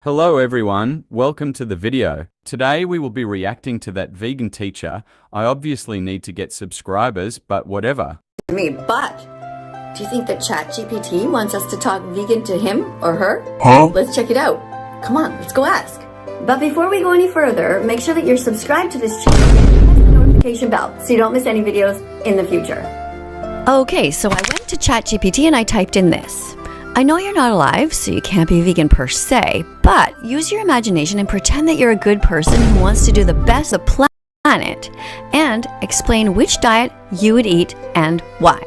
Hello everyone, welcome to the video. Today we will be reacting to that vegan teacher. I obviously need to get subscribers, but whatever. But do you think that ChatGPT wants us to talk vegan to him or her? Let's check it out. Come on, let's go ask. But before we go any further, make sure that you're subscribed to this channel and press the notification bell so you don't miss any videos in the future. Okay, so I went to ChatGPT and I typed in this. I know you're not alive, so you can't be vegan per se, but use your imagination and pretend that you're a good person who wants to do the best of the planet and explain which diet you would eat and why.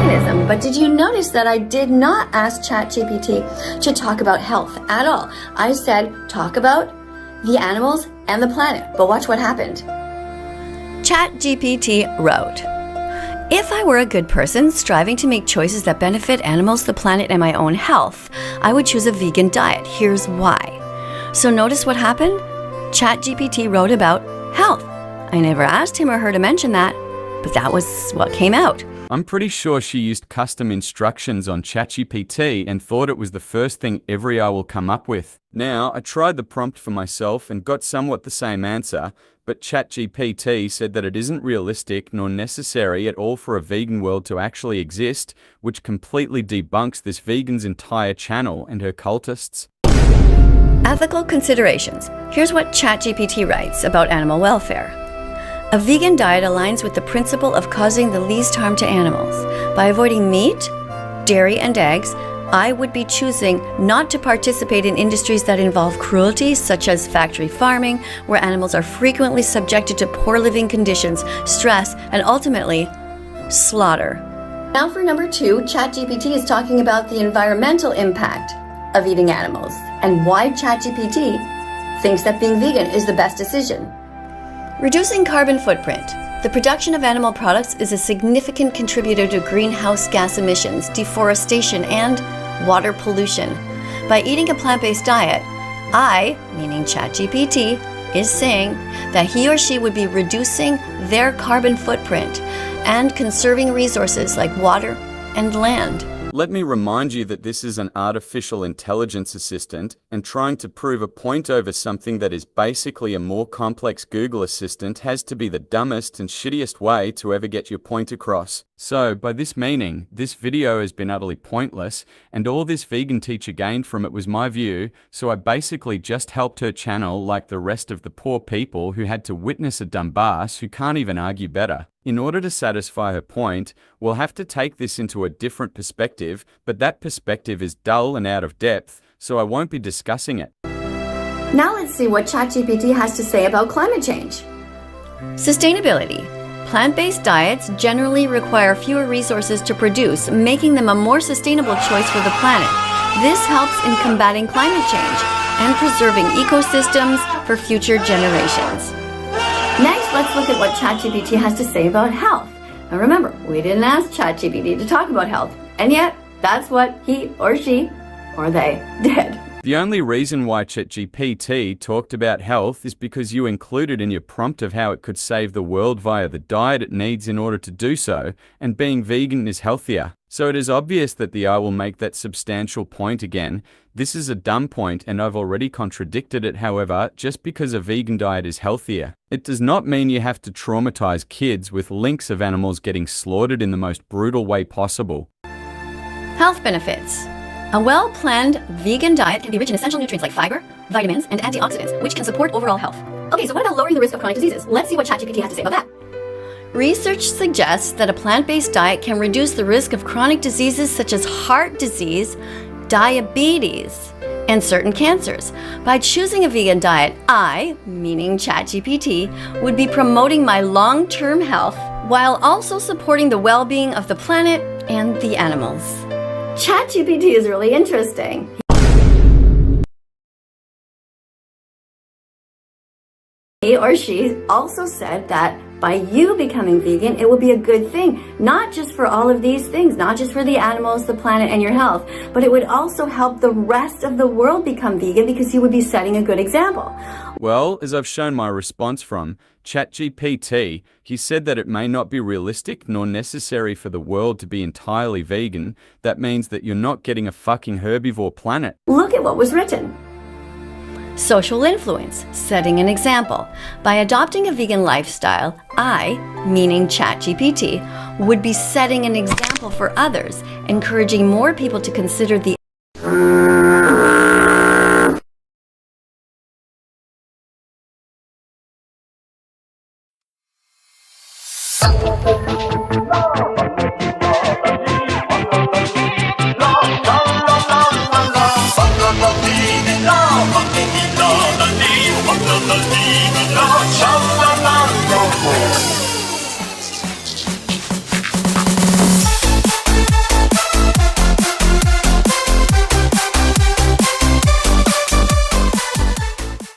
Veganism, but did you notice that I did not ask ChatGPT to talk about health at all? I said talk about the animals and the planet, but watch what happened. ChatGPT wrote, if I were a good person striving to make choices that benefit animals, the planet, and my own health, I would choose a vegan diet. Here's why. So notice what happened? ChatGPT wrote about health. I never asked him or her to mention that, but that was what came out. I'm pretty sure she used custom instructions on ChatGPT and thought it was the first thing every AI will come up with. Now, I tried the prompt for myself and got somewhat the same answer, but ChatGPT said that it isn't realistic nor necessary at all for a vegan world to actually exist, which completely debunks this vegan's entire channel and her cultists. Ethical considerations. Here's what ChatGPT writes about animal welfare. A vegan diet aligns with the principle of causing the least harm to animals. By avoiding meat, dairy, and eggs, I would be choosing not to participate in industries that involve cruelty, such as factory farming, where animals are frequently subjected to poor living conditions, stress, and ultimately, slaughter. Now for number 2, ChatGPT is talking about the environmental impact of eating animals and why ChatGPT thinks that being vegan is the best decision. Reducing carbon footprint. The production of animal products is a significant contributor to greenhouse gas emissions, deforestation, and water pollution. By eating a plant-based diet, I, meaning ChatGPT, is saying that he or she would be reducing their carbon footprint and conserving resources like water and land. Let me remind you that this is an artificial intelligence assistant, and trying to prove a point over something that is basically a more complex Google assistant has to be the dumbest and shittiest way to ever get your point across. So, by this meaning, this video has been utterly pointless, and all this vegan teacher gained from it was my view, so I basically just helped her channel like the rest of the poor people who had to witness a dumbass who can't even argue better. In order to satisfy her point, we'll have to take this into a different perspective, but that perspective is dull and out of depth, so I won't be discussing it. Now let's see what ChatGPT has to say about climate change. Sustainability. Plant-based diets generally require fewer resources to produce, making them a more sustainable choice for the planet. This helps in combating climate change and preserving ecosystems for future generations. Next, let's look at what ChatGPT has to say about health. Now remember, we didn't ask ChatGPT to talk about health, and yet that's what he or she or they did. The only reason why ChatGPT talked about health is because you included in your prompt of how it could save the world via the diet it needs in order to do so, and being vegan is healthier. So it is obvious that the AI will make that substantial point again. This is a dumb point, and I've already contradicted it. However, just because a vegan diet is healthier, it does not mean you have to traumatize kids with links of animals getting slaughtered in the most brutal way possible. Health benefits. A well-planned vegan diet can be rich in essential nutrients like fiber, vitamins, and antioxidants, which can support overall health. Okay, so what about lowering the risk of chronic diseases? Let's see what ChatGPT has to say about that. Research suggests that a plant-based diet can reduce the risk of chronic diseases such as heart disease, diabetes, and certain cancers. By choosing a vegan diet, I, meaning ChatGPT, would be promoting my long-term health while also supporting the well-being of the planet and the animals. ChatGPT is really interesting. He or she also said that By you becoming vegan, it will be a good thing, not just for all of these things, not just for the animals, the planet, and your health, but it would also help the rest of the world become vegan because you would be setting a good example. Well, as I've shown my response from ChatGPT, he said that it may not be realistic nor necessary for the world to be entirely vegan. That means that you're not getting a fucking herbivore planet. Look at what was written. Social influence, setting an example. By adopting a vegan lifestyle, I, meaning ChatGPT, would be setting an example for others, encouraging more people to consider the